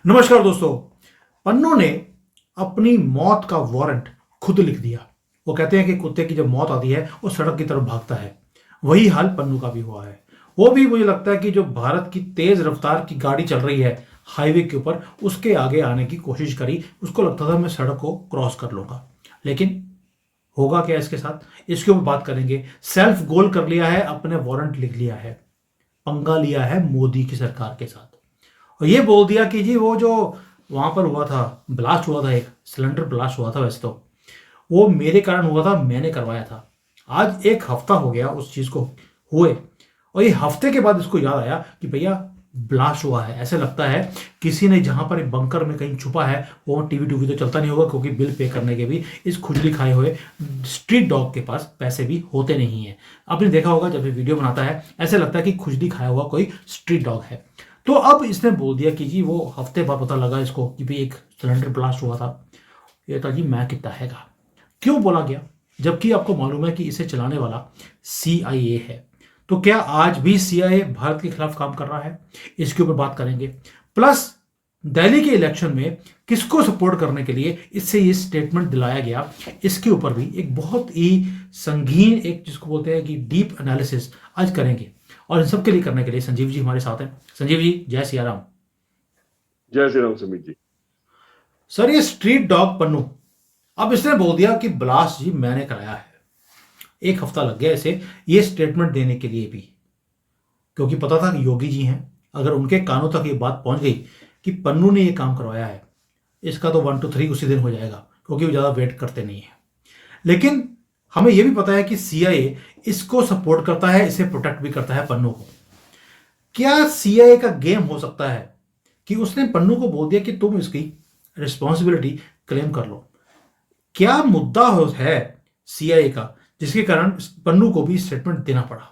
नमस्कार दोस्तों। पन्नू ने अपनी मौत का वारंट खुद लिख दिया। वो कहते हैं कि कुत्ते की जब मौत आती है वो सड़क की तरफ भागता है। वही हाल पन्नू का भी हुआ है। वो भी मुझे लगता है कि जो भारत की तेज रफ्तार की गाड़ी चल रही है हाईवे के ऊपर, उसके आगे आने की कोशिश करी। उसको लगता था मैं सड़क को क्रॉस कर लूंगा, लेकिन होगा क्या इसके साथ, इसके ऊपर बात करेंगे। सेल्फ गोल कर लिया है, अपने वारंट लिख लिया है, पंगा लिया है मोदी की सरकार के साथ। और ये बोल दिया कि जी वो जो वहां पर हुआ था, ब्लास्ट हुआ था, एक सिलेंडर ब्लास्ट हुआ था, वैसे तो वो मेरे कारण हुआ था, मैंने करवाया था। आज एक हफ्ता हो गया उस चीज को हुए, और ये हफ्ते के बाद इसको याद आया कि भैया ब्लास्ट हुआ है। ऐसे लगता है किसी ने जहां पर एक बंकर में कहीं छुपा है, वो टीवी टूवी तो चलता नहीं होगा, क्योंकि बिल पे करने के भी इस खुजली खाए हुए स्ट्रीट डॉग के पास पैसे भी होते नहीं है। आपने देखा होगा जब ये वीडियो बनाता है ऐसे लगता है कि खुजली खाया हुआ कोई स्ट्रीट डॉग है। तो अब इसने बोल दिया कि जी वो हफ्ते बाद पता लगा इसको कि भाई एक सिलेंडर ब्लास्ट हुआ था। ये था जी मैं कितना हैगा। क्यों बोला गया, जबकि आपको मालूम है कि इसे चलाने वाला CIA है। तो क्या आज भी CIA भारत के खिलाफ काम कर रहा है, इसके ऊपर बात करेंगे। प्लस दिल्ली के इलेक्शन में किसको सपोर्ट करने के लिए इससे ये स्टेटमेंट दिलाया गया, इसके ऊपर भी एक बहुत ही संगीन, एक जिसको बोलते हैं कि डीप एनालिसिस आज करेंगे। और इन सब के लिए करने के लिए संजीव जी हमारे साथ हैं। संजीव जी, जय सिया राम। जय श्री राम सुमित जी। सर, ये स्ट्रीट डॉग पन्नू अब इसने बोल दिया कि ब्लास्ट जी मैंने कराया है। एक हफ्ता लग गया इसे ये स्टेटमेंट देने के लिए भी, क्योंकि पता था कि योगी जी हैं, अगर उनके कानों तक ये बात पहुंच गई कि पन्नू ने ये काम करवाया है, इसका तो 1 2 3 उसी दिन हो जाएगा, क्योंकि वो ज़्यादा वेट करते नहीं है। लेकिन हमें यह भी पता है कि CIA इसको सपोर्ट करता है, इसे प्रोटेक्ट भी करता है पन्नू को। क्या CIA का गेम हो सकता है कि उसने पन्नू को बोल दिया कि तुम इसकी रिस्पॉन्सिबिलिटी क्लेम कर लो। क्या मुद्दा है CIA का जिसके कारण पन्नू को भी स्टेटमेंट देना पड़ा।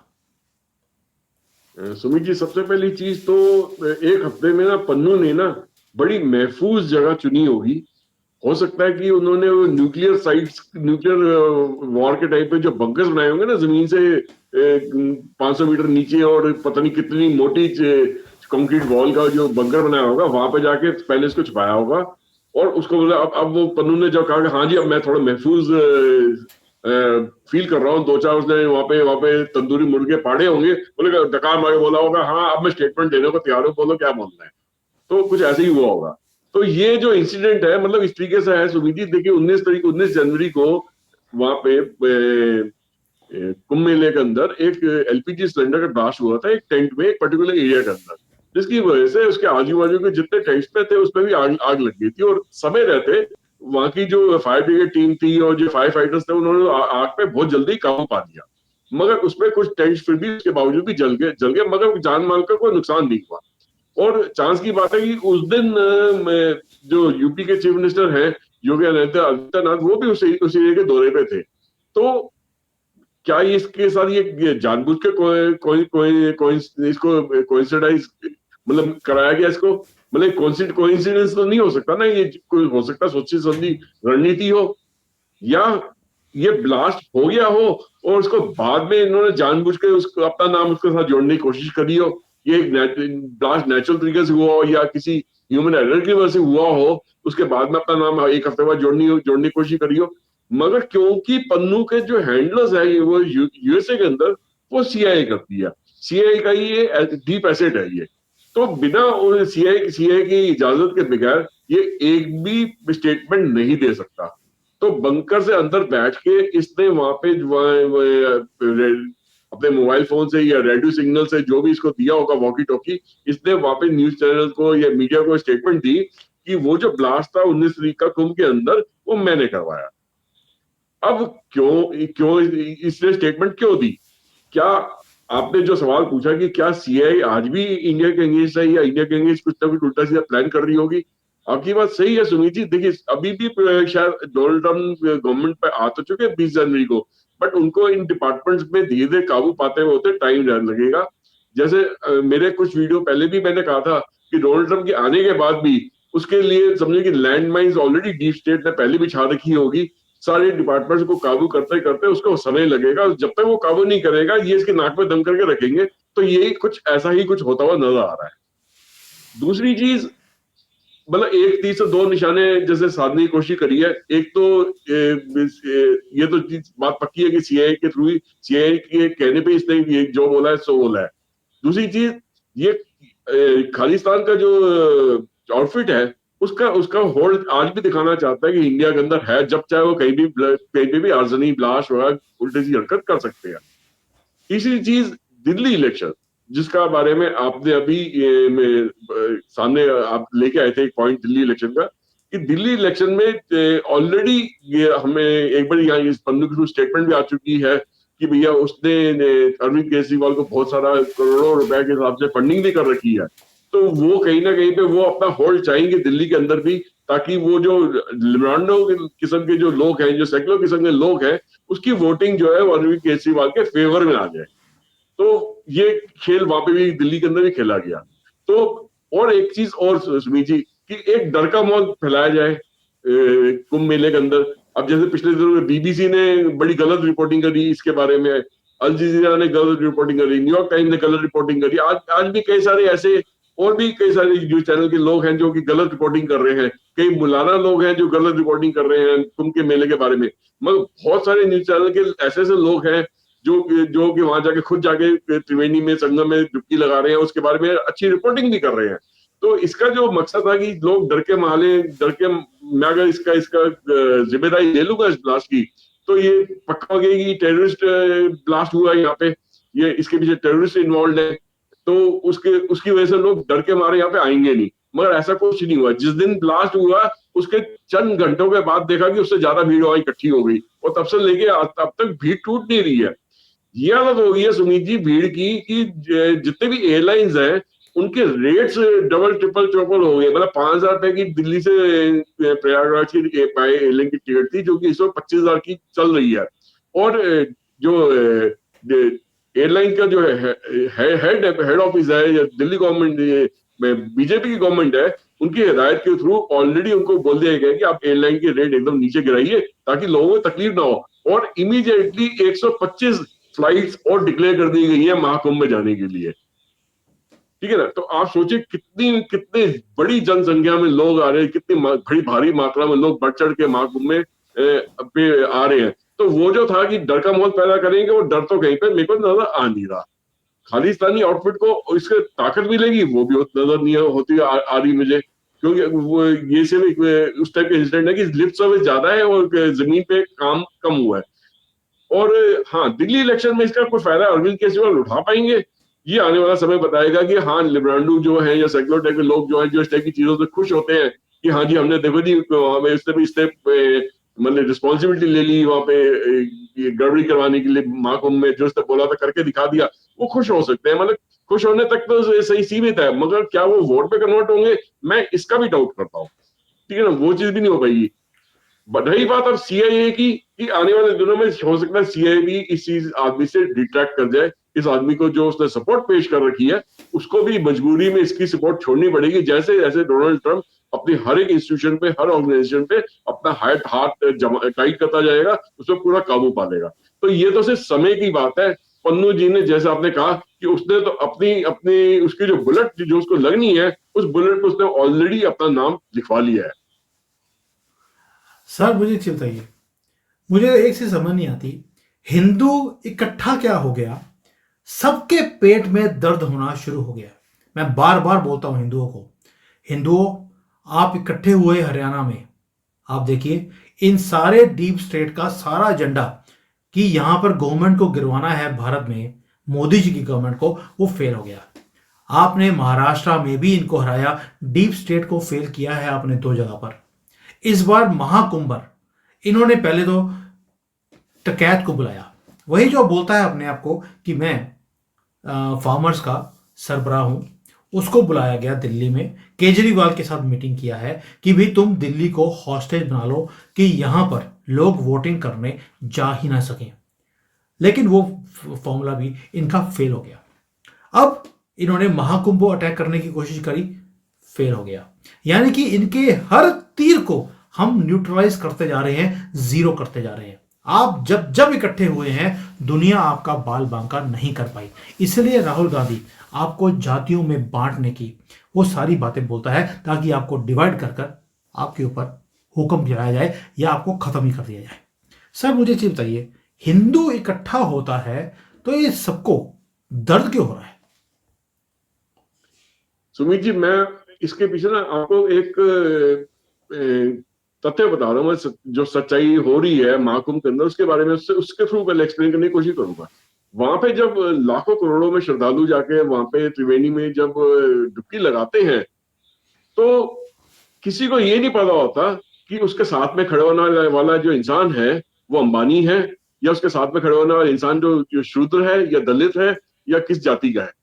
सुमित जी, सबसे पहली चीज तो एक हफ्ते में ना पन्नू ने ना बड़ी महफूज जगह चुनी होगी। हो सकता है कि उन्होंने वो न्यूक्लियर साइट्स, न्यूक्लियर वॉर के टाइम पे जो बंकर्स बनाए होंगे ना जमीन से 500 मीटर नीचे, और पता नहीं कितनी मोटी कंक्रीट वॉल का जो बंकर बनाया होगा, वहां पे जाके पहले इसको छुपाया होगा। और उसको बोला, अब वो पन्नू ने जब कहा कि हाँ जी अब मैं थोड़ा महफूज फील कर रहा हूँ, दो चार उसने वहां पे तंदूरी मुर्गे पाड़े होंगे, बोले डकार मारे बोला होगा हाँ अब मैं स्टेटमेंट देने को तैयार हूँ, बोलो क्या बोलना है। तो कुछ ऐसे ही हुआ होगा। तो ये जो इंसिडेंट है, मतलब इस तरीके से है सुमित जी। देखिए 19 जनवरी को वहां पे कुंभ मेले के अंदर एक LPG सिलेंडर का ब्लास्ट हुआ था, एक टेंट में, एक पर्टिकुलर एरिया के अंदर, जिसकी वजह से उसके आजू बाजू के जितने टेंट्स पे थे उसमें भी आग लग गई थी। और समय रहते वहां की जो फायर ब्रिगेड टीम थी और जो फायर फाइटर्स थे, उन्होंने आग पे बहुत जल्दी काबू पा लिया। मगर उसमें कुछ टेंट्स फिर भी उसके बावजूद भी जल गए, मगर जान माल का कोई नुकसान नहीं हुआ। और चांस की बात है कि उस दिन जो यूपी के चीफ मिनिस्टर हैं योगी आदित्यनाथ, वो भी उस एरिया के दौरे पे थे। तो क्या ये इसके साथ ये जानबूझ के कोई इसको कोइंसिडाइज मतलब कराया गया इसको, मतलब कोइंसिडेंस तो नहीं हो सकता ना, ये कोई हो सकता सोची समझी रणनीति हो, या ये ब्लास्ट हो गया हो और उसको बाद में इन्होंने जानबूझ के उसको अपना नाम उसके साथ जोड़ने की कोशिश करी हो। ये एक ब्लास्ट नेचुरल तरीके से हुआ हो या किसी ह्यूमन एरर की वजह से हुआ हो, उसके बाद में अपना नाम एक हफ्ते बाद जोड़ने की कोशिश करी हो। मगर क्योंकि पन्नू के जो हैंडलर्स है वो USA के अंदर, वो CIA करती है। CIA का ये डीप एसेट है ये। तो बिना CIA की इजाजत के बगैर ये एक भी स्टेटमेंट नहीं दे सकता। तो बंकर से अंदर बैठ के इसने वहां पे अपने मोबाइल फोन से या रेडियो सिग्नल से जो भी इसको दिया होगा वॉकी टॉकी, इसने वहां पे न्यूज चैनल को या मीडिया को स्टेटमेंट दी कि वो जो ब्लास्ट था 19 तारीख का कुंभ के अंदर, वो मैंने करवाया। अब क्यों क्यों इसने स्टेटमेंट क्यों दी? क्या आपने जो सवाल पूछा कि क्या CIA आज भी इंडिया के अगेंस्ट है या इंडिया के अगेंस्ट कुछ ना कुछ उल्टा सीधा प्लान कर रही होगी? आपकी बात सही है सुमित जी। देखिए अभी भी शायद डोनाल्ड ट्रम्प गवर्नमेंट पे आ तो चुके हैं 20 जनवरी को, बट उनको इन डिपार्टमेंट्स में धीरे धीरे काबू पाते हुए होते टाइम लगेगा। जैसे मेरे कुछ वीडियो पहले भी मैंने कहा था कि डोनाल्ड ट्रम्प के आने के बाद भी उसके लिए समझे कि land mines already deep state ने पहले बिछा रखी होगी। सारे डिपार्टमेंट्स को काबू करते करते उसको समय लगेगा। जब तक वो काबू नहीं करेगा, ये इसके नाक में दम करके रखेंगे। तो ये कुछ ऐसा ही कुछ होता हुआ नजर आ रहा है। दूसरी चीज, मतलब एक तीर से दो निशाने जैसे साधने की कोशिश करी है। एक तो ये तो बात पक्की है कि सीआईए के थ्रू ही, सीआईए के कहने पे इसने ये जो बोला है सो बोला है। दूसरी चीज, ये खालिस्तान का जो आउटफिट है, उसका उसका होल्ड आज भी दिखाना चाहता है कि इंडिया के अंदर है, जब चाहे वो कहीं भी आर्जनी ब्लास्ट हो, उल्टी सी हरकत कर सकते हैं। तीसरी चीज, दिल्ली इलेक्शन, जिसका बारे में आपने अभी सामने आप लेके आए थे एक पॉइंट दिल्ली इलेक्शन का, कि दिल्ली इलेक्शन में ऑलरेडी ये हमें एक बार यहाँ इस पन्नू के थ्रू स्टेटमेंट भी आ चुकी है कि भैया उसने अरविंद केजरीवाल को बहुत सारा करोड़ों रुपए के हिसाब से फंडिंग भी कर रखी है। तो वो कहीं ना कहीं पे वो अपना होल्ड चाहेंगे दिल्ली के अंदर भी, ताकि वो जो लिबरानो किस्म के जो लोग हैं, जो सेकुलर किस्म के लोग हैं, उसकी वोटिंग जो है वो अरविंद केजरीवाल के फेवर में आ जाए। तो ये खेल वहां पे भी दिल्ली के अंदर भी खेला गया। तो और एक चीज और सुमीत जी, कि एक डर का माहौल फैलाया जाए कुंभ मेले के अंदर। अब जैसे पिछले दिनों में बीबीसी ने बड़ी गलत रिपोर्टिंग करी इसके बारे में, अल जजीरा ने गलत रिपोर्टिंग करी, न्यूयॉर्क टाइम्स ने गलत रिपोर्टिंग करी, आज भी कई सारे ऐसे और भी कई सारे न्यूज चैनल के लोग हैं जो कि गलत रिपोर्टिंग कर रहे हैं। कई मुलाना लोग हैं जो गलत रिपोर्टिंग कर रहे हैं कुंभ के मेले के बारे में। मगर बहुत सारे न्यूज चैनल के ऐसे ऐसे लोग हैं जो कि वहां जाके खुद जाके त्रिवेणी में, संगम में डुबकी लगा रहे हैं, उसके बारे में अच्छी रिपोर्टिंग भी कर रहे हैं। तो इसका जो मकसद था कि लोग डर के मारे, डर के, मैं अगर इसका इसका जिम्मेदारी ले लूंगा इस ब्लास्ट की, तो ये पक्का हो गया कि टेररिस्ट ब्लास्ट हुआ है यहाँ पे, ये इसके पीछे टेररिस्ट इन्वॉल्व है। तो उसकी वजह से लोग डर के मारे यहाँ पे आएंगे नहीं। मगर ऐसा कुछ नहीं हुआ। जिस दिन ब्लास्ट हुआ उसके चंद घंटों के बाद देखा कि उससे ज्यादा भीड़ वहां इकट्ठी हो गई, और तब से लेके अब तक भीड़ टूट नहीं रही है। ये हालत हो गई है सुमीत जी भीड़ की कि जितने भी एयरलाइंस हैं उनके रेट्स डबल ट्रिपल चौपल हो गए। मतलब 5,000 रुपए की दिल्ली से प्रयागराज की एयरलाइन की टिकट थी, जो कि इस वक्त 25,000 की चल रही है। और जो एयरलाइन का जो हेड ऑफिस है, या दिल्ली गवर्नमेंट, बीजेपी की गवर्नमेंट है, उनकी हिदायत के थ्रू ऑलरेडी उनको बोल दिया गया कि आप एयरलाइन के रेट एकदम नीचे गिराइए ताकि लोगों को तकलीफ ना हो। और इमीडिएटली 125 फ्लाइट्स और डिक्लेयर कर दी गई है महाकुंभ में जाने के लिए। ठीक है ना? तो आप सोचिए कितनी बड़ी जनसंख्या में लोग आ रहे हैं, कितनी बड़ी भारी मात्रा में लोग बढ़ चढ़ के महाकुंभ में पे आ रहे हैं। तो वो जो था कि डर का माहौल पैदा करेंगे, वो डर तो कहीं पे मेरे को नजर आ नहीं रहा। खालिस्तानी आउटफिट को इसके ताकत मिलेगी वो भी नजर नहीं होती आ रही मुझे, क्योंकि वो ये सिर्फ उस टाइप का इंसिडेंट है कि लिफ्ट सर्विस ज्यादा है और जमीन पे काम कम हुआ है। और हाँ, दिल्ली इलेक्शन में इसका कोई फायदा अरविंद केजरीवाल उठा पाएंगे, ये आने वाला समय बताएगा। कि हाँ, लिबरांडू जो है या सेकुलर टाइप के लोग जो है, जो इस टाइप की चीजों से खुश होते हैं कि हाँ जी हमने देखो जी हमें इस मतलब रिस्पॉन्सिबिलिटी ले ली वहां पे ये गड़बड़ी करवाने के लिए महाकुंभ में, जो उसने बोला था करके दिखा दिया, वो खुश हो सकते हैं। मतलब खुश होने तक तो सही सीमित है, मगर क्या वो वोट पे कन्वर्ट होंगे, मैं इसका भी डाउट करता हूँ। ठीक है ना? वो चीज भी नहीं हो पाएगी। रही बात अब सीआईए की, कि आने वाले दिनों में हो सकता है सीआईए भी इस चीज आदमी से डिट्रैक्ट कर जाए। इस आदमी को जो उसने सपोर्ट पेश कर रखी है, उसको भी मजबूरी में इसकी सपोर्ट छोड़नी पड़ेगी। जैसे जैसे डोनाल्ड ट्रंप अपनी हर एक इंस्टीट्यूशन पे, हर ऑर्गेनाइजेशन पे अपना हाथ टाइट करता जाएगा, उस पर पूरा काबू पा लेगा। तो ये तो सिर्फ समय की बात है। पन्नू जी ने, जैसे आपने कहा कि उसने तो अपनी अपनी उसकी जो बुलेट जो उसको लगनी है, उस बुलेट को उसने ऑलरेडी अपना नाम लिखवा लिया है। सर मुझे एक चीज बताइए, मुझे एक चीज समझ नहीं आती, हिंदू इकट्ठा क्या हो गया, सबके पेट में दर्द होना शुरू हो गया। मैं बार बार बोलता हूं हिंदुओं को, हिंदुओं आप इकट्ठे हुए हरियाणा में, आप देखिए इन सारे डीप स्टेट का सारा एजेंडा कि यहां पर गवर्नमेंट को गिरवाना है भारत में, मोदी जी की गवर्नमेंट को, वो फेल हो गया। आपने महाराष्ट्र में भी इनको हराया, डीप स्टेट को फेल किया है आपने 2 जगह पर। इस बार महाकुंभ इन्होंने पहले तो टकैत को बुलाया, वही जो बोलता है अपने आप को कि मैं फार्मर्स का सरबराह हूं, उसको बुलाया गया दिल्ली में, केजरीवाल के साथ मीटिंग किया है कि भी तुम दिल्ली को हॉस्टेज बना लो कि यहां पर लोग वोटिंग करने जा ही ना सकें। लेकिन वो फॉर्मूला भी इनका फेल हो गया। अब इन्होंने महाकुंभ को अटैक करने की कोशिश करी, फेल हो गया। यानी कि इनके हर तीर को हम न्यूट्रलाइज करते जा रहे हैं, जीरो करते जा रहे हैं। आप जब जब इकट्ठे हुए हैं, दुनिया आपका बाल बांका नहीं कर पाई। इसलिए राहुल गांधी आपको जातियों में बांटने की वो सारी बातें बोलता है ताकि आपको डिवाइड कर कर आपके ऊपर हुक्म चलाया जाए या आपको खत्म ही कर दिया जाए। सर मुझे चीज बताइए, हिंदू इकट्ठा होता है तो ये सबको दर्द क्यों हो रहा है? सुमित जी, मैं इसके पीछे ना आपको एक तथ्य बता रहा हूँ। मैं जो सच्चाई हो रही है महाकुंभ के अंदर उसके बारे में उसके थ्रू पहले एक्सप्लेन करने की कोशिश करूंगा। वहां पे जब लाखों करोड़ों में श्रद्धालु जाके वहां पे त्रिवेणी में जब डुबकी लगाते हैं, तो किसी को ये नहीं पता होता कि उसके साथ में खड़े होने वाला जो इंसान है वो अंबानी है, या उसके साथ में खड़े होने वाला इंसान जो शूद्र है या दलित है या किस जाति का है।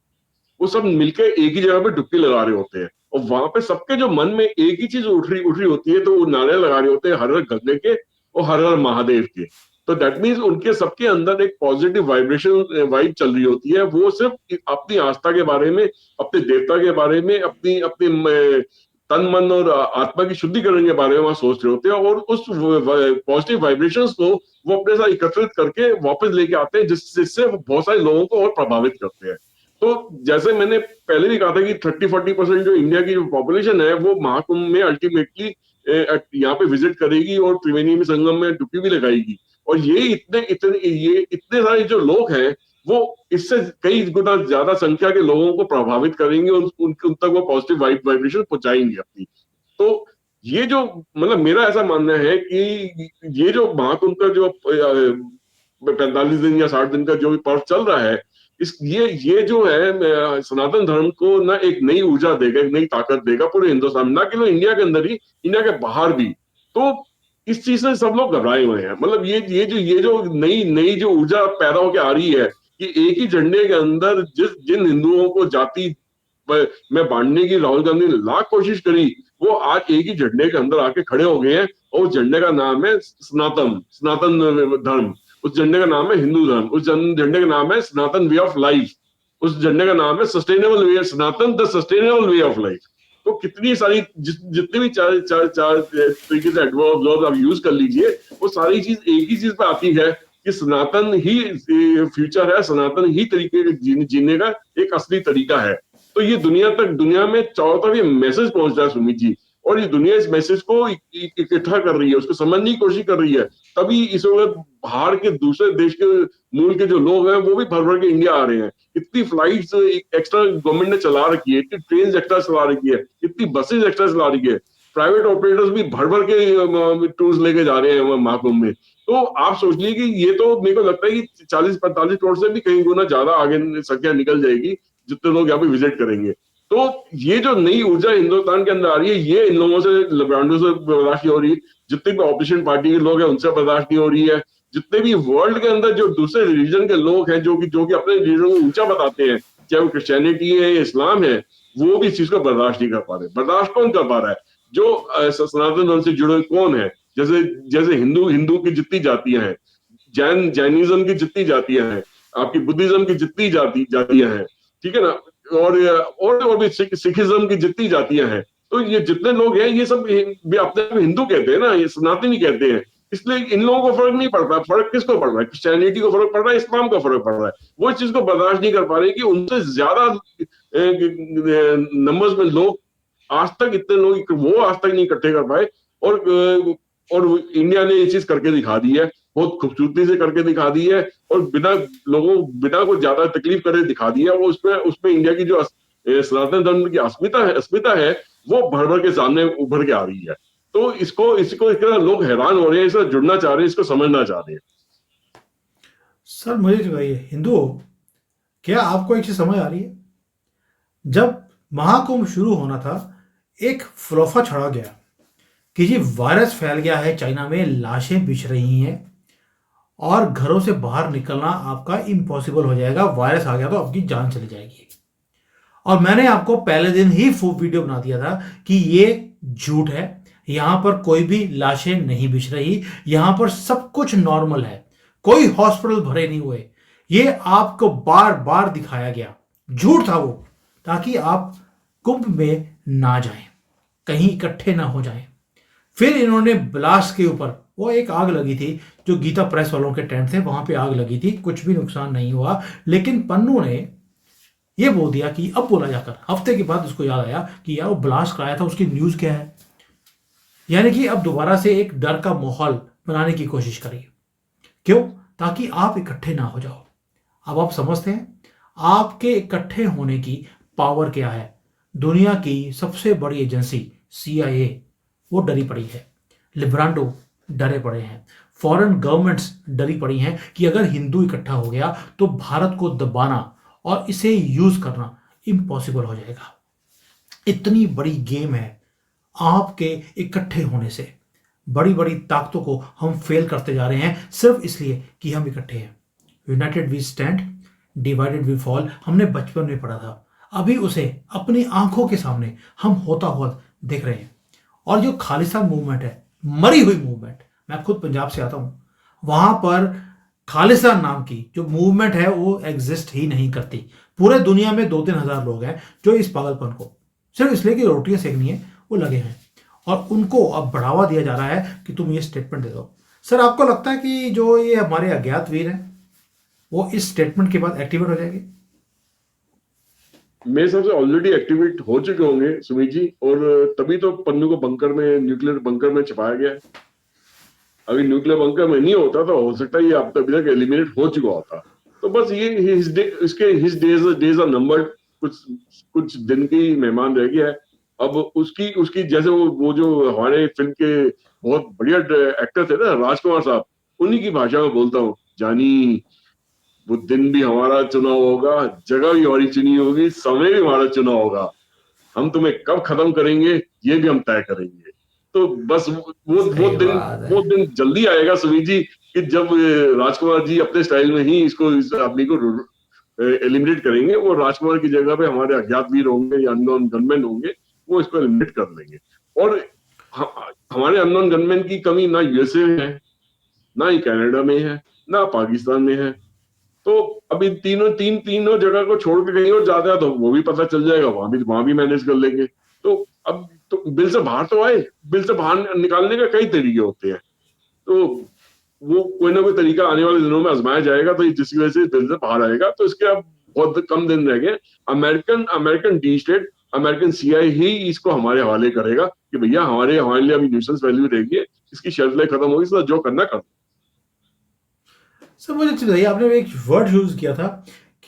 वो सब मिलके एक ही जगह पे डुबकी लगा रहे होते हैं, और वहां पे सबके जो मन में एक ही चीज उठ रही होती है, तो वो नारे लगा रहे होते हैं हर हर गंगे के और हर हर महादेव के। तो दैट मीन्स उनके सबके अंदर एक पॉजिटिव वाइब्रेशन वाइब चल रही होती है। वो सिर्फ अपनी आस्था के बारे में, अपने देवता के बारे में, अपनी अपनी तन मन और आत्मा की शुद्धिकरण के बारे में वहां सोच रहे होते हैं, और उस पॉजिटिव वाइब्रेशंस को वो अपने साथ एकत्रित करके वापस लेके आते हैं, जिससे वो बहुत सारे लोगों को और प्रभावित करते हैं। तो जैसे मैंने पहले भी कहा था कि 30-40% जो इंडिया की जो पॉपुलेशन है वो महाकुंभ में अल्टीमेटली यहाँ पे विजिट करेगी और त्रिवेणी में संगम में डुबकी भी लगाएगी। और ये इतने सारे जो लोग हैं वो इससे कई गुना ज्यादा संख्या के लोगों को प्रभावित करेंगे और उन तक वो पॉजिटिव वाइब्रेशन पहुंचाएंगे अपनी। तो ये जो मतलब मेरा ऐसा मानना है कि ये जो महाकुंभ का जो 45 दिन या 60 दिन का जो भी पर्व चल रहा है, ये जो है सनातन धर्म को ना एक नई ऊर्जा देगा, एक नई ताकत देगा पूरे हिंदुस्तान में, ना केवल इंडिया के अंदर ही, इंडिया के बाहर भी। तो इस चीज से सब लोग घबराए हुए हैं। मतलब ये जो नई नई जो ऊर्जा पैदा होकर आ रही है कि एक ही झंडे के अंदर जिन हिंदुओं को जाति में बांटने की राहुल गांधी ने लाख कोशिश करी, वो आज एक ही झंडे के अंदर आके खड़े हो गए हैं। और उस झंडे का नाम है सनातन धर्म। उस झंडे का नाम है हिंदू धर्म। उस झंडे का नाम है सनातन वे ऑफ लाइफ। उस झंडे का नाम है sustainable way, Sanatan the sustainable way of life. तो कितनी सारी जितने भी चार चार चार तरीके से एडवर्ब आप यूज कर लीजिए, वो सारी चीज एक ही चीज पे आती है कि सनातन ही फ्यूचर है, सनातन ही तरीके जीने का एक असली तरीका है। तो ये दुनिया में चारों तरफ ये मैसेज पहुंच रहा है सुमित जी, और ये दुनिया इस मैसेज को इकट्ठा कर रही है, उसको समझने की कोशिश कर रही है। तभी इस वक्त बाहर के दूसरे देश के मूल के जो लोग हैं वो भी भर भर के इंडिया आ रहे हैं। इतनी फ्लाइट्स एक्स्ट्रा गवर्नमेंट ने चला रखी है, इतनी ट्रेन एक्स्ट्रा चला रखी है, इतनी बसेज एक्स्ट्रा चला रखी है। प्राइवेट ऑपरेटर्स भी भर भर के टूर्स लेके जा रहे हैं महाकुंभ में। तो आप सोचिए कि ये तो मेरे को लगता है कि 40-45 करोड़ से भी कहीं गुना ज्यादा आगे संख्या निकल जाएगी जितने लोग यहाँ पे विजिट करेंगे। तो ये जो नई ऊर्जा हिंदुस्तान के अंदर आ रही है, ये इन लोगों से लब्रांडो से बर्दाश्त नहीं हो रही। जितने भी ऑपोजिशन पार्टी के लोग हैं उनसे बर्दाश्त नहीं हो रही है। जितने भी वर्ल्ड के अंदर जो दूसरे रिलीजन के लोग हैं जो कि अपने रिलीजन को ऊंचा बताते हैं, चाहे वो क्रिश्चियनिटी है या इस्लाम है, वो भी इस चीज को बर्दाश्त नहीं कर पा रहे। बर्दाश्त कौन कर पा रहा है? जो सनातन धर्म से जुड़े कौन है, जैसे जैसे हिंदू की जितनी जातियां हैं, जैनिज्म की जितनी जातियां हैं, आपकी बुद्धिज्म की जितनी जातियां हैं, ठीक है ना, और भी सिखिज्म की जितनी जातियां हैं, तो ये जितने लोग हैं ये सब भी अपने आप हिंदू कहते हैं ना, ये सनातनी कहते हैं। इसलिए इन लोगों को फर्क नहीं पड़ता। फर्क किसको पड़ रहा है? क्रिश्चियनिटी को फर्क पड़ रहा है, इस्लाम का फर्क पड़ रहा है। वो इस चीज को बर्दाश्त नहीं कर पा रहे कि उनसे ज्यादा नंबर्स में लोग आज तक इतने लोग वो आज तक नहीं इकट्ठे कर पाए। और इंडिया ने ये चीज करके दिखा दी है, बहुत खूबसूरती से करके दिखा दी है, और बिना को ज्यादा तकलीफ करे दिखा दी है। वो उसमें इंडिया की जो सनातन धर्म की अस्मिता है वो भर भर के सामने उभर के आ रही है। तो इसको इसका लोग हैरान हो रहे हैं, इससे जुड़ना चाह रहे हैं, इसको समझना चाह रहे हैं। सर मुझे जो है हिंदुओं, क्या आपको एक चीज समझ आ रही है? जब महाकुंभ शुरू होना था एक फ्लोफा छड़ा गया कि जी वायरस फैल गया है चाइना में, लाशें बिछ रही हैं और घरों से बाहर निकलना आपका इम्पॉसिबल हो जाएगा, वायरस आ गया तो आपकी जान चली जाएगी। और मैंने आपको पहले दिन ही वीडियो बना दिया था कि ये झूठ है, यहां पर कोई भी लाशें नहीं बिछ रही, यहां पर सब कुछ नॉर्मल है, कोई हॉस्पिटल भरे नहीं हुए। ये आपको बार बार दिखाया गया, झूठ था वो, ताकि आप कुंभ में ना जाएं, कहीं इकट्ठे ना हो जाएं। फिर इन्होंने ब्लास्ट के ऊपर, वो एक आग लगी थी जो गीता प्रेस वालों के टेंट थे, वहां पे आग लगी थी, कुछ भी नुकसान नहीं हुआ। लेकिन पन्नू ने ये बोल दिया कि अब बोला जाकर हफ्ते के बाद उसको याद आया कि यार वो ब्लास्ट कराया था, उसकी न्यूज क्या है। यानी कि अब दोबारा से एक डर का माहौल बनाने की कोशिश करिए। क्यों? ताकि आप इकट्ठे ना हो जाओ। अब आप समझते हैं आपके इकट्ठे होने की पावर क्या है। दुनिया की सबसे बड़ी एजेंसी CIA वो डरी पड़ी है, लिब्रांडो डरे पड़े हैं, फॉरेन गवर्नमेंट्स डरी पड़ी हैं कि अगर हिंदू इकट्ठा हो गया तो भारत को दबाना और इसे यूज करना इम्पॉसिबल हो जाएगा। इतनी बड़ी गेम है आपके इकट्ठे होने से। बड़ी बड़ी ताकतों को हम फेल करते जा रहे हैं सिर्फ इसलिए कि हम इकट्ठे हैं। United we stand, divided we fall, हमने बचपन में पढ़ा था। अभी उसे अपनी आंखों के सामने हम होता हुआ देख रहे हैं। और जो खालिस्तान मूवमेंट है, मरी हुई मूवमेंट, मैं खुद पंजाब से आता हूं, वहां पर खालिस्तान नाम की जो मूवमेंट है वो एग्जिस्ट ही नहीं करती। पूरे दुनिया में 2-3 हजार लोग हैं जो इस पागलपन को सिर्फ इसलिए कि रोटियां सेकनी है वो लगे हैं, और उनको अब बढ़ावा दिया जा रहा है कि तुम ये स्टेटमेंट दे दो। सर, आपको लगता है कि जो ये हमारे अज्ञात वीर हैं वो इस स्टेटमेंट के बाद एक्टिवेट हो जाएंगे? मेरे हिसाब से ऑलरेडी एक्टिवेट हो चुके होंगे सुमित जी, और तभी तो पन्नू को बंकर में, न्यूक्लियर बंकर में छिपाया गया है। अभी न्यूक्लियर बंकर में नहीं होता तो हो सकता है ये अब तक एलिमिनेट हो चुका होता। तो बस ये हिज डेज आर नंबर्ड, कुछ कुछ दिन की मेहमान रह गया है। अब उसकी उसकी जैसे वो जो हमारे फिल्म के बहुत बढ़िया एक्टर थे ना, राजकुमार साहब, उन्हीं की भाषा में बोलता हूँ, जानी वो दिन भी हमारा चुना होगा, जगह भी हमारी चुनी होगी, समय भी हमारा चुना होगा, हम तुम्हें कब खत्म करेंगे ये भी हम तय करेंगे। तो बस सही बात है। वो दिन जल्दी आएगा सुमित जी, कि जब राजकुमार जी अपने स्टाइल में ही इस आदमी को एलिमिनेट करेंगे। वो राजकुमार की जगह पे हमारे अज्ञात वीर होंगे या अननोन गनमैन होंगे, वो इसको एलिमिनेट कर लेंगे। और हमारे अननोन गनमैन की कमी ना USA में है, ना ही कनाडा में है, ना पाकिस्तान में है। तो अभी तीनों जगह को छोड़ के कहीं और जाता है तो वो भी पता चल जाएगा, वहां भी मैनेज कर लेंगे। तो अब तो बिल से बाहर तो आए, बिल से बाहर निकालने का कई तरीके होते हैं। तो वो कोई ना कोई तरीका आने वाले दिनों में आजमाया जाएगा, तो जिसकी वजह से बिल से बाहर आएगा। तो इसके अब बहुत कम दिन रह गए। American American D state, American CIA ही इसको हमारे हवाले करेगा कि भैया हमारे लिए अभी न्यूसेंस वैल्यू रहेगी, इसकी शेल्फ लाइफ खत्म होगी, इसका जो करना कर। सर, मुझे अच्छी बताइए, आपने एक वर्ड यूज किया था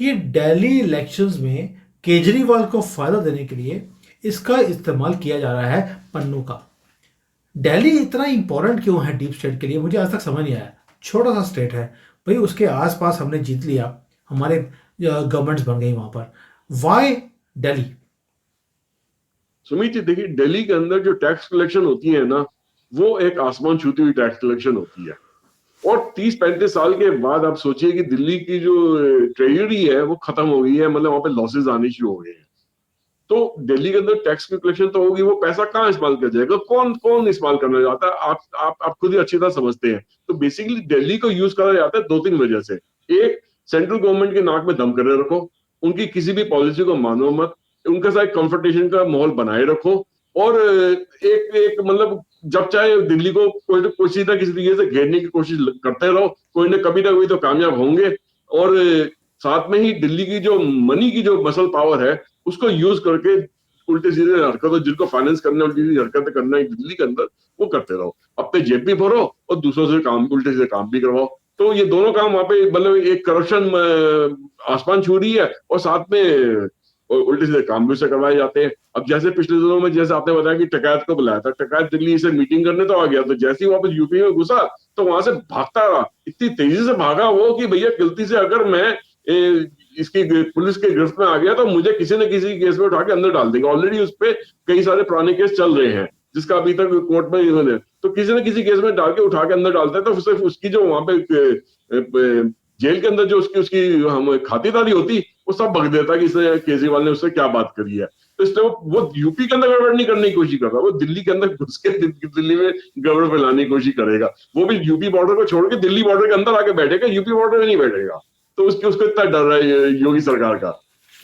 कि दिल्ली इलेक्शंस में केजरीवाल को फायदा देने के लिए इसका इस्तेमाल किया जा रहा है पन्नू का। दिल्ली इतना इंपॉर्टेंट क्यों है डीप स्टेट के लिए, मुझे आज तक समझ नहीं आया। छोटा सा स्टेट है भाई, उसके आसपास हमने जीत लिया, हमारे गवर्नमेंट्स बन गई वहां पर। वाई दिल्ली? सुमित जी देखिए, दिल्ली के अंदर जो टैक्स कलेक्शन होती है ना, वो एक आसमान छूती हुई टैक्स कलेक्शन होती है। और 30-35 साल के बाद आप सोचिए कि दिल्ली की जो ट्रेजरी है वो खत्म हो गई है, मतलब वहां पे लॉसेस आने शुरू हो गए हैं। तो दिल्ली के अंदर टैक्स की कलेक्शन तो होगी, वो पैसा कहाँ इस्तेमाल किया जाएगा, कौन कौन इस्तेमाल करना चाहता है, आप खुद ही अच्छी तरह समझते हैं। तो बेसिकली दिल्ली को यूज करा जाता है 2-3 वजह से। एक, सेंट्रल गवर्नमेंट के नाक में दम करे रखो, उनकी किसी भी पॉलिसी को मानो मत, उनके साथ कंफ्रंटेशन का माहौल बनाए रखो। और एक एक मतलब जब चाहे दिल्ली को किसी ना किसी तरीके से घेरने की कोशिश करते रहो, कोई ना कभी तो कामयाब होंगे। और साथ में ही दिल्ली की जो मनी की जो मसल पावर है उसको यूज करके उल्टे सीधे हरकतों, जिनको फाइनेंस करना है, उल्टी सीधी हरकतें करना है दिल्ली के अंदर, वो करते रहो। अपने जेब भी भरो और दूसरों से काम, उल्टे सीधे काम भी करवाओ। तो ये दोनों काम वहां पे, मतलब एक करप्शन आसमान छू रही है, और साथ में उल्टे सीधे काम भी उससे करवाए जाते हैं। अब जैसे पिछले दिनों में, जैसे आपने बताया कि टकैत को बुलाया था, टकैत दिल्ली से मीटिंग करने तो आ गया, तो जैसे ही वापस यूपी में घुसा तो वहां से भागता रहा, इतनी तेजी से भागा वो कि भैया गलती से अगर मैं इसकी पुलिस के गिरफ्त में आ गया तो मुझे किसी न किसी केस में उठा के अंदर डाल देंगे। ऑलरेडी उस पर कई सारे पुराने केस चल रहे हैं, जिसका अभी तक कोर्ट में इन्होंने, तो किसी न किसी केस में डाल के उठा के अंदर डालता है। तो सिर्फ उसकी जो वहां पे जेल के अंदर जो उसकी उसकी हम खातिरदारी होती, वो सब भग देता कि इसने, केजरीवाल ने उससे क्या बात करी है। तो इसलिए वो यूपी के अंदर गड़बड़ नहीं करने की कोशिश कर रहा, वो दिल्ली के अंदर घुस के दिल्ली में गड़बड़ फैलाने की कोशिश करेगा। वो भी यूपी बॉर्डर को छोड़ के दिल्ली बॉर्डर के अंदर आके बैठेगा, यूपी बॉर्डर में नहीं बैठेगा। तो उसको इतना डर है योगी सरकार का,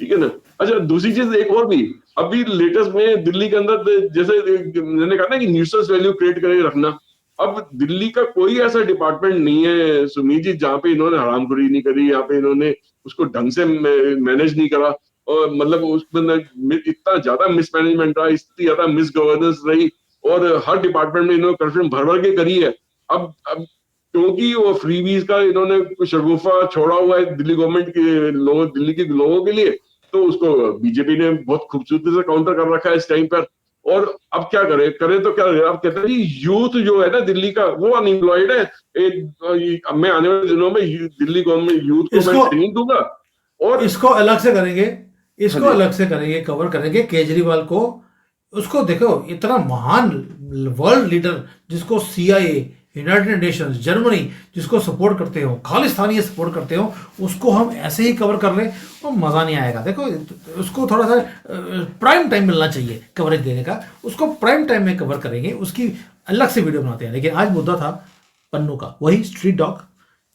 ठीक है ना। अच्छा, दूसरी चीज एक और भी, अभी लेटेस्ट में दिल्ली के अंदर, जैसे मैंने कहा ना कि न्यूसेंस वैल्यू क्रिएट करके रखना, अब दिल्ली का कोई ऐसा डिपार्टमेंट नहीं है सुमीत जी जहां पे इन्होंने हरामखोरी नहीं करी, यहाँ पे इन्होंने उसको ढंग से मैनेज नहीं करा। और मतलब उसमें इतना ज्यादा मिसमैनेजमेंट रहा, इतनी ज्यादा मिस गवर्नेंस रही, और हर डिपार्टमेंट में इन्होंने करप्शन भर भर के करी है। अब क्योंकि वो फ्रीबीज का इन्होंने कुछ शगुफा छोड़ा हुआ है दिल्ली गवर्नमेंट के लोगों, दिल्ली के लोगों के लिए, तो उसको बीजेपी ने बहुत खूबसूरती से काउंटर कर रखा है इस टाइम पर। और अब क्या करे तो क्या करे, अब कहते हैं जी यूथ जो है ना दिल्ली का वो अनएम्प्लॉयड है। मैं आने वाले दिनों में दिल्ली गवर्नमेंट यूथ को मैं इसको ट्रेनिंग दूंगा। और इसको अलग से करेंगे, हाँ इसको जी, अलग से करेंगे, कवर करेंगे केजरीवाल को। उसको देखो, इतना महान वर्ल्ड लीडर जिसको सीआईए, यूनाइटेड नेशंस, जर्मनी जिसको सपोर्ट करते हो, खालिस्तानी सपोर्ट करते हो, उसको हम ऐसे ही कवर कर ले तो मज़ा नहीं आएगा। देखो, उसको थोड़ा सा प्राइम टाइम मिलना चाहिए कवरेज देने का। उसको प्राइम टाइम में कवर करेंगे, उसकी अलग से वीडियो बनाते हैं। लेकिन आज मुद्दा था पन्नू का, वही स्ट्रीट डॉग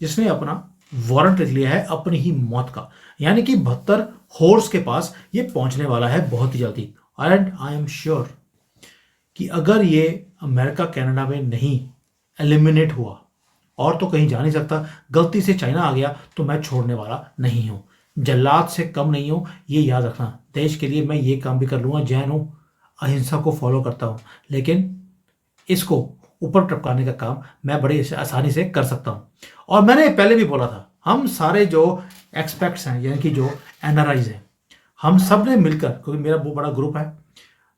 जिसने अपना वारंट लिख लिया है अपनी ही मौत का। यानी कि 72 हॉर्स के पास ये पहुंचने वाला है बहुत ही जल्दी। एंड आई एम श्योर कि अगर ये अमेरिका कनाडा में नहीं एलिमिनेट हुआ, और तो कहीं जा नहीं सकता, गलती से चाइना आ गया तो मैं छोड़ने वाला नहीं हूं। जल्लाद से कम नहीं हूं, ये याद रखना। देश के लिए मैं ये काम भी कर लूंगा। जैन हूं, अहिंसा को फॉलो करता हूं, लेकिन इसको ऊपर टपकाने का काम मैं बड़ी आसानी से कर सकता हूं। और मैंने पहले भी बोला था, हम सारे जो एक्सपर्ट्स हैं, यानी कि जो एनआरआईज हैं, हम सब ने मिलकर, क्योंकि मेरा बहुत बड़ा ग्रुप है,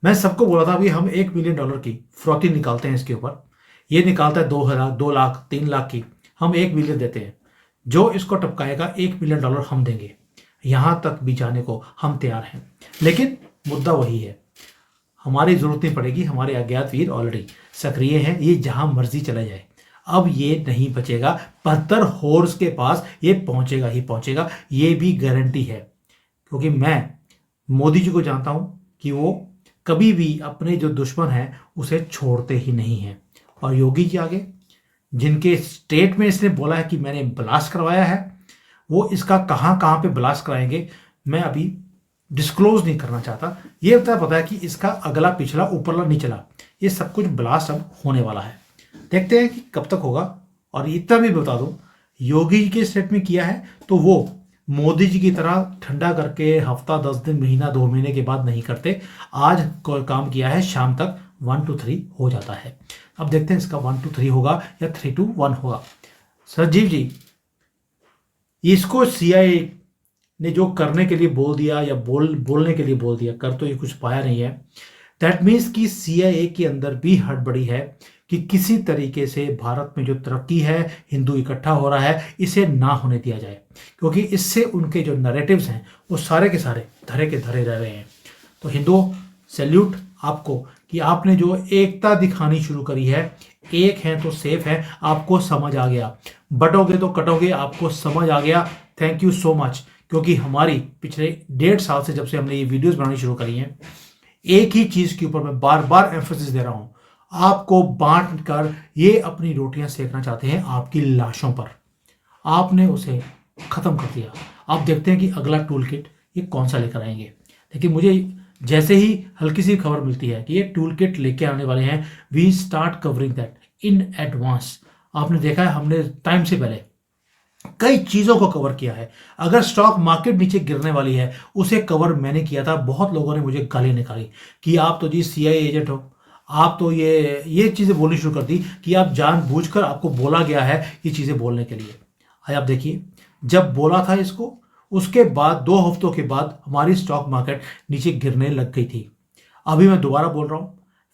मैं सबको बोला था भी हम $1 मिलियन की फ्रॉती निकालते हैं इसके ऊपर। ये निकालता है 2,000, 2 लाख, 3 लाख की, हम 1 मिलियन देते हैं। जो इसको टपकाएगा $1 मिलियन हम देंगे। यहां तक भी जाने को हम तैयार हैं। लेकिन मुद्दा वही है, हमारी जरूरत नहीं पड़ेगी। हमारे अज्ञात वीर ऑलरेडी सक्रिय हैं, ये जहां मर्जी चला जाए, अब ये नहीं बचेगा। 72 हॉर्स के पास ये पहुंचेगा ही पहुंचेगा, ये भी गारंटी है। क्योंकि मैं मोदी जी को जानता हूं कि वो कभी भी अपने जो दुश्मन हैं उसे छोड़ते ही नहीं हैं। और योगी जी आगे, जिनके स्टेट में इसने बोला है कि मैंने ब्लास्ट करवाया है, वो इसका कहां कहां पे ब्लास्ट कराएंगे मैं अभी डिस्क्लोज नहीं करना चाहता। ये पता है कि इसका अगला पिछला ऊपरला निचला ये सब कुछ ब्लास्ट अब होने वाला है। देखते हैं कि कब तक होगा। और इतना भी बता दूं, योगी जी के स्टेट में किया है तो वो मोदी जी की तरह ठंडा करके हफ्ता 10 दिन, महीना 2 महीने के बाद नहीं करते। आज कोई काम किया है, शाम तक 1 to 3 हो जाता है। अब देखते हैं इसका 1 to 3 होगा या 3 to 1 होगा। संजीव जी, इसको सीआईए ने जो करने के लिए बोल दिया या बोलने के लिए बोल दिया, कर तो ये कुछ पाया नहीं है। दैट मीन्स कि सीआईए के अंदर भी हड़बड़ी है कि किसी तरीके से भारत में जो तरक्की है, हिंदू इकट्ठा हो रहा है, इसे ना होने दिया जाए। क्योंकि इससे उनके जो नैरेटिव्स हैं वो सारे के सारे धरे के धरे रह रहे हैं। तो हिंदुओं, सैल्यूट आपको कि आपने जो एकता दिखानी शुरू करी है। एक है तो सेफ है, आपको समझ आ गया। बटोगे तो कटोगे, आपको समझ आ गया। Thank you so much. क्योंकि हमारी पिछले 1.5 साल से जब से हमने ये वीडियोस बनानी शुरू करी हैं, एक ही चीज के ऊपर मैं बार बार एम्फेसिस दे रहा हूं, आपको बांट कर ये अपनी रोटियां सेकना चाहते हैं आपकी लाशों पर। आपने उसे खत्म कर दिया। अब देखते हैं कि अगला टूल किट ये कौन सा लेकर आएंगे। लेकिन मुझे जैसे ही हल्की सी खबर मिलती है कि ये टूल किट लेके आने वाले हैं, we start covering that in advance. आपने देखा है, हमने टाइम से पहले कई चीजों को कवर किया है। अगर स्टॉक मार्केट नीचे गिरने वाली है, उसे कवर मैंने किया था। बहुत लोगों ने मुझे गाली निकाली कि आप तो जी सीआईए एजेंट हो, आप तो ये चीजें बोलनी शुरू कर दी कि आप जानबूझकर, आपको बोला गया है ये चीजें बोलने के लिए। आज आप देखिए, जब बोला था इसको, उसके बाद 2 हफ्तों के बाद हमारी स्टॉक मार्केट नीचे गिरने लग गई थी। अभी मैं दोबारा बोल रहा हूं,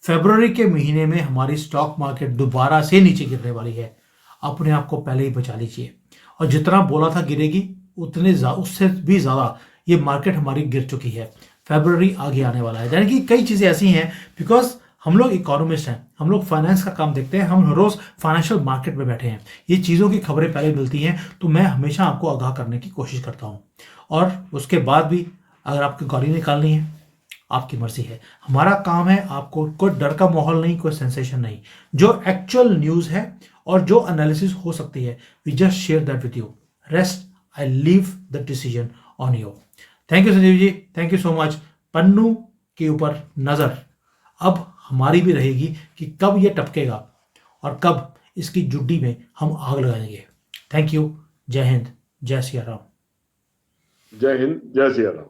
फरवरी के महीने में हमारी स्टॉक मार्केट दोबारा से नीचे गिरने वाली है। अपने आप को पहले ही बचा लीजिए। और जितना बोला था गिरेगी, उससे भी ज्यादा ये मार्केट हमारी गिर चुकी है। फरवरी आगे आने वाला है। यानी कि कई चीजें ऐसी हैं, बिकॉज हम लोग इकोनॉमिस्ट हैं, हम लोग फाइनेंस का काम देखते हैं, हम रोज फाइनेंशियल मार्केट में बैठे हैं, ये चीज़ों की खबरें पहले मिलती हैं, तो मैं हमेशा आपको आगाह करने की कोशिश करता हूँ। और उसके बाद भी अगर आपकी गाड़ी निकालनी है, आपकी मर्जी है। हमारा काम है, आपको कोई डर का माहौल नहीं, कोई सेंसेशन नहीं, जो एक्चुअल न्यूज़ है और जो एनालिसिस हो सकती है, we just share that with you. Rest I leave the decision on you. Thank you Sanjeev ji, thank you so much. Pannu के ऊपर नज़र अब हमारी भी रहेगी कि कब ये टपकेगा और कब इसकी जुड्डी में हम आग लगाएंगे। Thank you. जय हिंद, जय सिया राम। जय हिंद, जय सिया राम।